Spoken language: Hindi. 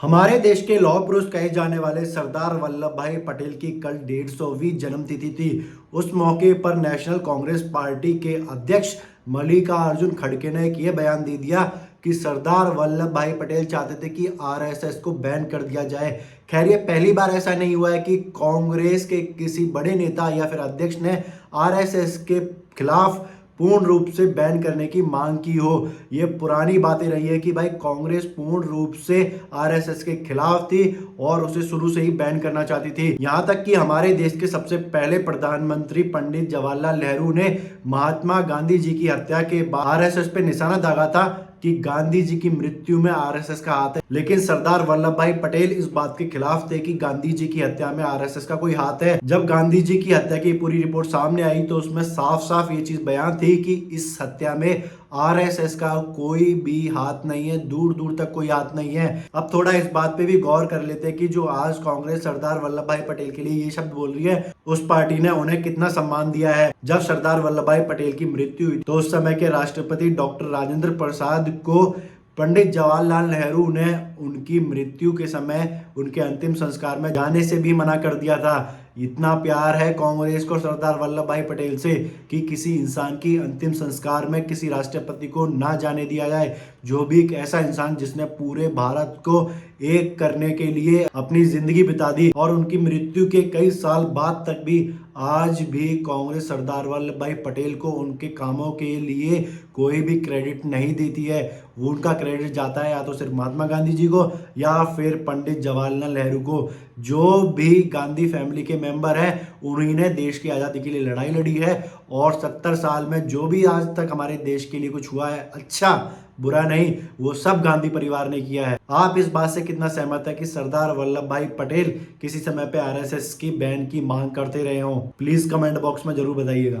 हमारे देश के लौह पुरुष कहे जाने वाले सरदार वल्लभ भाई पटेल की कल 150वीं जन्मतिथि थी। उस मौके पर नेशनल कांग्रेस पार्टी के अध्यक्ष मल्लिकार्जुन खड़गे ने एक ये बयान दे दिया कि सरदार वल्लभ भाई पटेल चाहते थे कि आरएसएस को बैन कर दिया जाए। खैर, ये पहली बार ऐसा नहीं हुआ है कि कांग्रेस के किसी बड़े नेता या फिर अध्यक्ष ने आरएसएस के खिलाफ पूर्ण रूप से बैन करने की मांग की हो। ये पुरानी बातें रही है कि भाई कांग्रेस पूर्ण रूप से आरएसएस के खिलाफ थी और उसे शुरू से ही बैन करना चाहती थी। यहाँ तक कि हमारे देश के सबसे पहले प्रधानमंत्री पंडित जवाहरलाल नेहरू ने महात्मा गांधी जी की हत्या के बाद आरएसएस पे निशाना दागा था कि गांधी जी की मृत्यु में आरएसएस का हाथ है। लेकिन सरदार वल्लभ भाई पटेल इस बात के खिलाफ थे कि गांधी जी की हत्या में आरएसएस का कोई हाथ है। जब गांधी जी की हत्या की पूरी रिपोर्ट सामने आई तो उसमें साफ साफ ये चीज बयान थी कि इस हत्या में आरएसएस का कोई भी हाथ नहीं है, दूर दूर तक कोई हाथ नहीं है। अब थोड़ा इस बात पे भी गौर कर लेते हैं कि जो आज कांग्रेस सरदार वल्लभ भाई पटेल के लिए ये शब्द बोल रही है, उस पार्टी ने उन्हें कितना सम्मान दिया है। जब सरदार वल्लभ भाई पटेल की मृत्यु हुई तो उस समय के राष्ट्रपति डॉक्टर राजेंद्र प्रसाद को पंडित जवाहरलाल नेहरू ने उनकी मृत्यु के समय उनके अंतिम संस्कार में जाने से भी मना कर दिया था। इतना प्यार है कांग्रेस को सरदार वल्लभ भाई पटेल से कि किसी इंसान की अंतिम संस्कार में किसी राष्ट्रपति को ना जाने दिया जाए। जो भी एक ऐसा इंसान जिसने पूरे भारत को एक करने के लिए अपनी जिंदगी बिता दी और उनकी मृत्यु के कई साल बाद तक भी आज भी कांग्रेस सरदार वल्लभ भाई पटेल को उनके कामों के लिए कोई भी क्रेडिट नहीं देती है। उनका क्रेडिट जाता है या तो सिर्फ महात्मा गांधी जी को या फिर पंडित जवाहरलाल नेहरू को। जो भी गांधी फैमिली के मेंबर हैं उन्हीं ने देश की आज़ादी के लिए लड़ाई लड़ी है और 70 साल में जो भी आज तक हमारे देश के लिए कुछ हुआ है, अच्छा बुरा नहीं, वो सब गांधी परिवार ने किया है। आप इस बात से कितना सहमत है कि सरदार वल्लभ भाई पटेल किसी समय पे आरएसएस की बैन की मांग करते रहे हों? प्लीज कमेंट बॉक्स में जरूर बताइएगा।